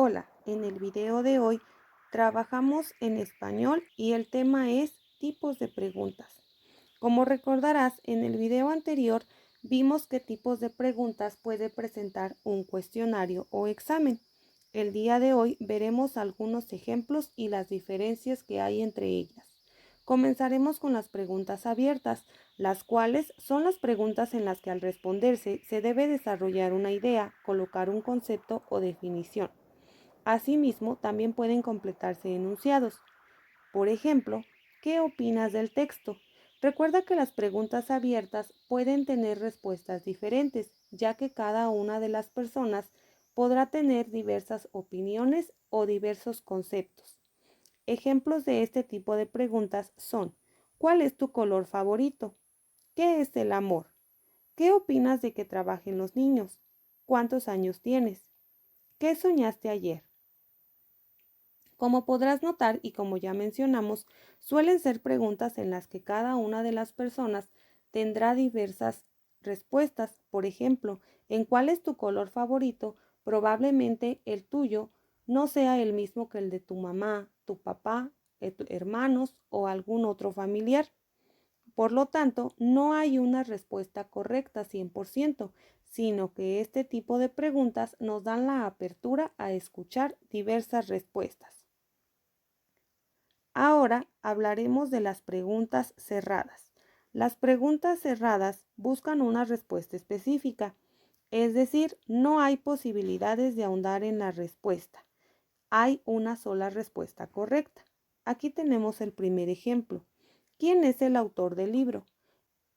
Hola, en el video de hoy trabajamos en español y el tema es tipos de preguntas. Como recordarás, en el video anterior vimos qué tipos de preguntas puede presentar un cuestionario o examen. El día de hoy veremos algunos ejemplos y las diferencias que hay entre ellas. Comenzaremos con las preguntas abiertas, las cuales son las preguntas en las que al responderse se debe desarrollar una idea, colocar un concepto o definición. Asimismo, también pueden completarse enunciados. Por ejemplo, ¿qué opinas del texto? Recuerda que las preguntas abiertas pueden tener respuestas diferentes, ya que cada una de las personas podrá tener diversas opiniones o diversos conceptos. Ejemplos de este tipo de preguntas son: ¿cuál es tu color favorito? ¿Qué es el amor? ¿Qué opinas de que trabajen los niños? ¿Cuántos años tienes? ¿Qué soñaste ayer? Como podrás notar y como ya mencionamos, suelen ser preguntas en las que cada una de las personas tendrá diversas respuestas. Por ejemplo, ¿en cuál es tu color favorito? Probablemente el tuyo no sea el mismo que el de tu mamá, tu papá, hermanos o algún otro familiar. Por lo tanto, no hay una respuesta correcta 100%, sino que este tipo de preguntas nos dan la apertura a escuchar diversas respuestas. Ahora hablaremos de las preguntas cerradas. Las preguntas cerradas buscan una respuesta específica, es decir, no hay posibilidades de ahondar en la respuesta. Hay una sola respuesta correcta. Aquí tenemos el primer ejemplo. ¿Quién es el autor del libro?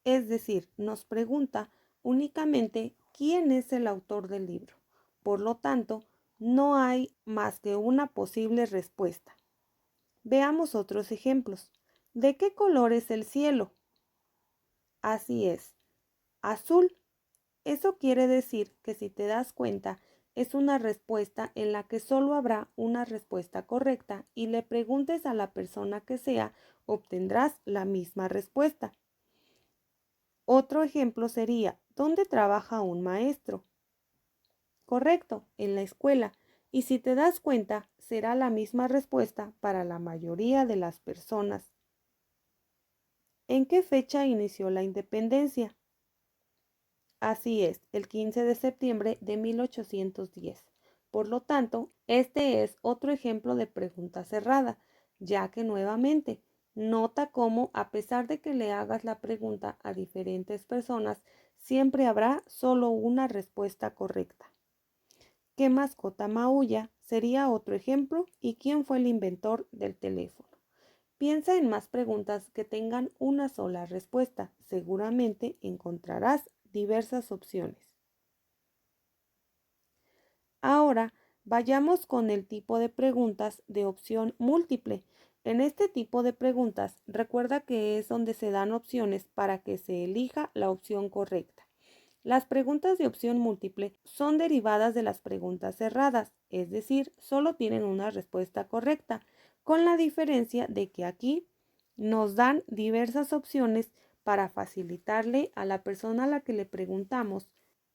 Es decir, nos pregunta únicamente quién es el autor del libro. Por lo tanto, no hay más que una posible respuesta. Veamos otros ejemplos. ¿De qué color es el cielo? Así es, azul. Eso quiere decir que si te das cuenta, es una respuesta en la que solo habrá una respuesta correcta y le preguntes a la persona que sea, obtendrás la misma respuesta. Otro ejemplo sería: ¿dónde trabaja un maestro? Correcto, en la escuela. Y si te das cuenta, será la misma respuesta para la mayoría de las personas. ¿En qué fecha inició la independencia? Así es, el 15 de septiembre de 1810. Por lo tanto, este es otro ejemplo de pregunta cerrada, ya que nuevamente nota cómo, a pesar de que le hagas la pregunta a diferentes personas, siempre habrá solo una respuesta correcta. ¿Qué mascota maulla? Sería otro ejemplo. ¿Y quién fue el inventor del teléfono? Piensa en más preguntas que tengan una sola respuesta. Seguramente encontrarás diversas opciones. Ahora vayamos con el tipo de preguntas de opción múltiple. En este tipo de preguntas, recuerda que es donde se dan opciones para que se elija la opción correcta. Las preguntas de opción múltiple son derivadas de las preguntas cerradas, es decir, solo tienen una respuesta correcta, con la diferencia de que aquí nos dan diversas opciones para facilitarle a la persona a la que le preguntamos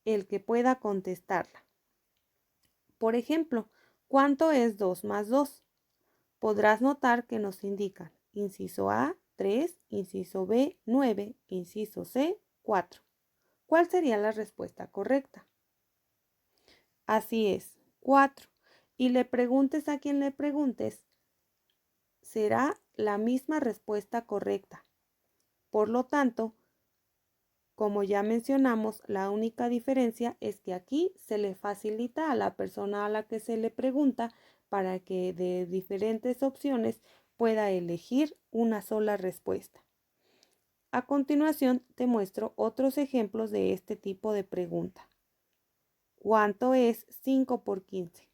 el que pueda contestarla. Por ejemplo, ¿cuánto es 2 más 2? Podrás notar que nos indican inciso A, 3, inciso B, 9, inciso C, 4. ¿Cuál sería la respuesta correcta? Así es, 4. Y le preguntes a quien le preguntes, será la misma respuesta correcta. Por lo tanto, como ya mencionamos, la única diferencia es que aquí se le facilita a la persona a la que se le pregunta para que de diferentes opciones pueda elegir una sola respuesta. A continuación te muestro otros ejemplos de este tipo de pregunta. ¿Cuánto es 5 por 15?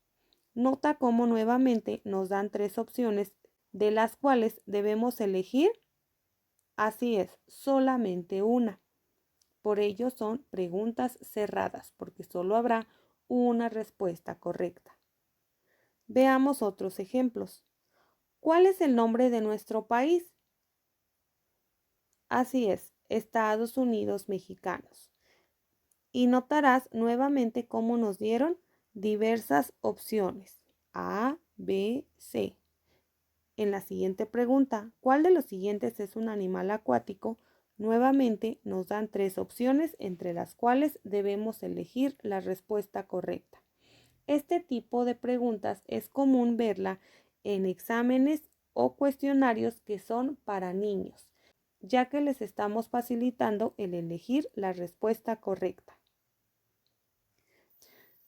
Nota cómo nuevamente nos dan tres opciones de las cuales debemos elegir. Así es, solamente una. Por ello son preguntas cerradas, porque solo habrá una respuesta correcta. Veamos otros ejemplos. ¿Cuál es el nombre de nuestro país? Así es, Estados Unidos Mexicanos. Y notarás nuevamente cómo nos dieron diversas opciones. A, B, C. En la siguiente pregunta, ¿cuál de los siguientes es un animal acuático? Nuevamente nos dan 3 opciones entre las cuales debemos elegir la respuesta correcta. Este tipo de preguntas es común verla en exámenes o cuestionarios que son para niños, ya que les estamos facilitando el elegir la respuesta correcta.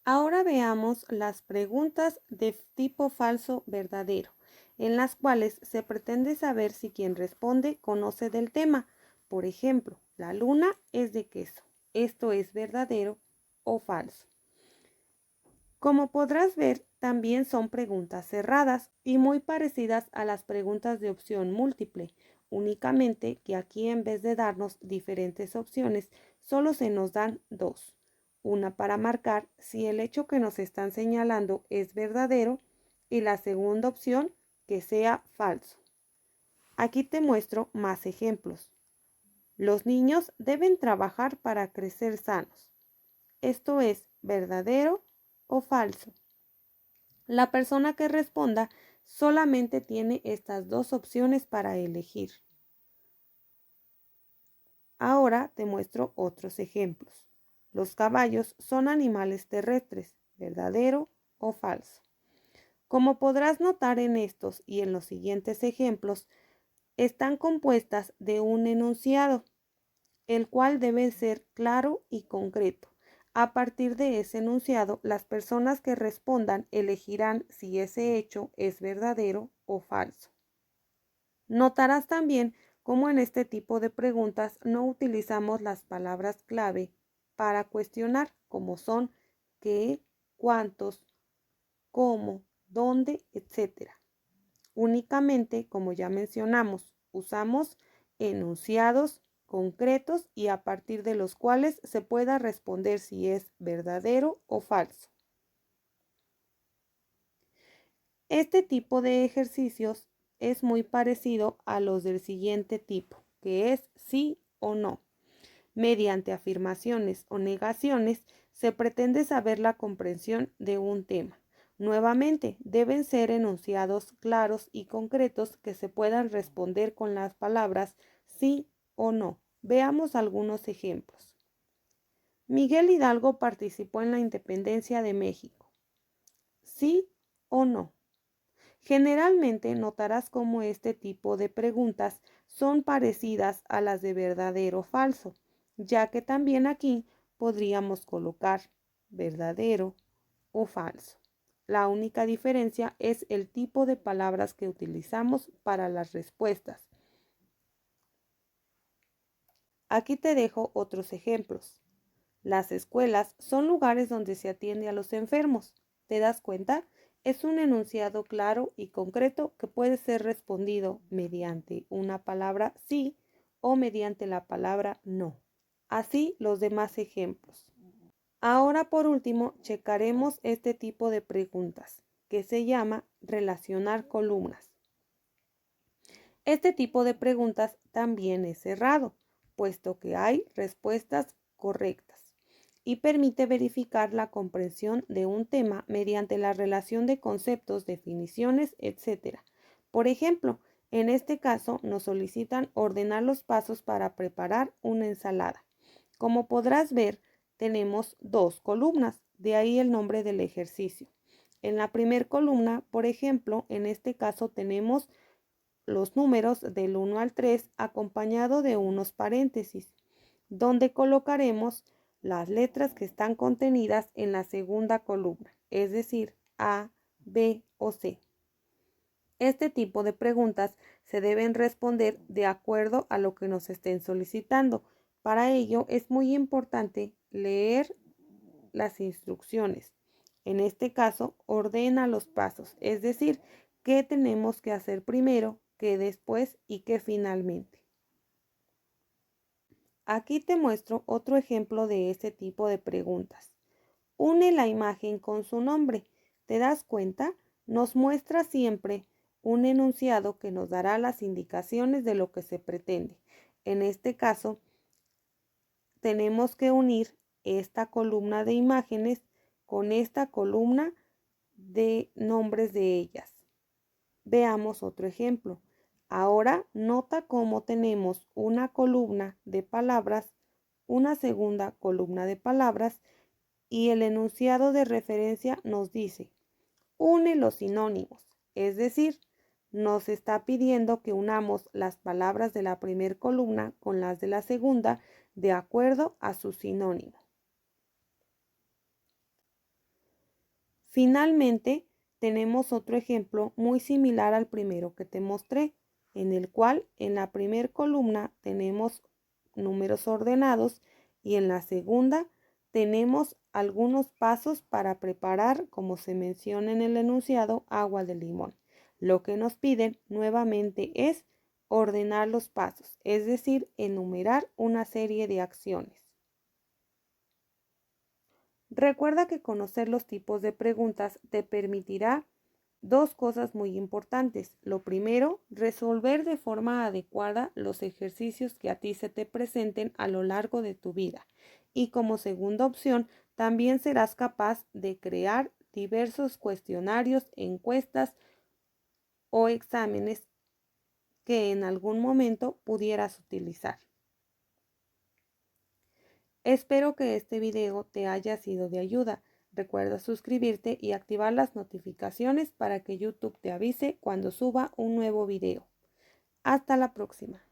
Ahora veamos las preguntas de tipo falso verdadero, en las cuales se pretende saber si quien responde conoce del tema. Por ejemplo, la luna es de queso. ¿Esto es verdadero o falso? Como podrás ver, también son preguntas cerradas y muy parecidas a las preguntas de opción múltiple, únicamente que aquí en vez de darnos diferentes opciones, solo se nos dan dos. Una para marcar si el hecho que nos están señalando es verdadero y la segunda opción que sea falso. Aquí te muestro más ejemplos. Los niños deben trabajar para crecer sanos. ¿Esto es verdadero o falso? La persona que responda solamente tiene estas dos opciones para elegir. Ahora te muestro otros ejemplos. Los caballos son animales terrestres, ¿verdadero o falso? Como podrás notar en estos y en los siguientes ejemplos, están compuestas de un enunciado, el cual debe ser claro y concreto. A partir de ese enunciado, las personas que respondan elegirán si ese hecho es verdadero o falso. Notarás también cómo en este tipo de preguntas no utilizamos las palabras clave para cuestionar, como son qué, cuántos, cómo, dónde, etc. Únicamente, como ya mencionamos, usamos enunciados concretos y a partir de los cuales se pueda responder si es verdadero o falso. Este tipo de ejercicios es muy parecido a los del siguiente tipo, que es sí o no. Mediante afirmaciones o negaciones se pretende saber la comprensión de un tema. Nuevamente, deben ser enunciados claros y concretos que se puedan responder con las palabras sí o no. Veamos algunos ejemplos. Miguel Hidalgo participó en la independencia de México. ¿Sí o no? Generalmente notarás cómo este tipo de preguntas son parecidas a las de verdadero o falso, ya que también aquí podríamos colocar verdadero o falso. La única diferencia es el tipo de palabras que utilizamos para las respuestas. Aquí te dejo otros ejemplos. Las escuelas son lugares donde se atiende a los enfermos. ¿Te das cuenta? Es un enunciado claro y concreto que puede ser respondido mediante una palabra sí o mediante la palabra no. Así los demás ejemplos. Ahora por último checaremos este tipo de preguntas que se llama relacionar columnas. Este tipo de preguntas también es cerrado, puesto que hay respuestas correctas y permite verificar la comprensión de un tema mediante la relación de conceptos, definiciones, etc. Por ejemplo, en este caso nos solicitan ordenar los pasos para preparar una ensalada. Como podrás ver, tenemos dos columnas, de ahí el nombre del ejercicio. En la primera columna, por ejemplo, en este caso tenemos los números del 1 al 3 acompañado de unos paréntesis, donde colocaremos las letras que están contenidas en la segunda columna, es decir, A, B o C. Este tipo de preguntas se deben responder de acuerdo a lo que nos estén solicitando. Para ello es muy importante leer las instrucciones. En este caso, ordena los pasos, es decir, qué tenemos que hacer primero, qué después y qué finalmente. Aquí te muestro otro ejemplo de este tipo de preguntas. Une la imagen con su nombre. ¿Te das cuenta? Nos muestra siempre un enunciado que nos dará las indicaciones de lo que se pretende. En este caso, tenemos que unir esta columna de imágenes con esta columna de nombres de ellas. Veamos otro ejemplo. Ahora nota cómo tenemos una columna de palabras, una segunda columna de palabras y el enunciado de referencia nos dice, une los sinónimos, es decir, nos está pidiendo que unamos las palabras de la primera columna con las de la segunda de acuerdo a su sinónimo. Finalmente, tenemos otro ejemplo muy similar al primero que te mostré, en el cual en la primera columna tenemos números ordenados y en la segunda tenemos algunos pasos para preparar, como se menciona en el enunciado, agua de limón. Lo que nos piden nuevamente es ordenar los pasos, es decir, enumerar una serie de acciones. Recuerda que conocer los tipos de preguntas te permitirá dos cosas muy importantes. Lo primero, resolver de forma adecuada los ejercicios que a ti se te presenten a lo largo de tu vida. Y como segunda opción, también serás capaz de crear diversos cuestionarios, encuestas o exámenes que en algún momento pudieras utilizar. Espero que este video te haya sido de ayuda. Recuerda suscribirte y activar las notificaciones para que YouTube te avise cuando suba un nuevo video. Hasta la próxima.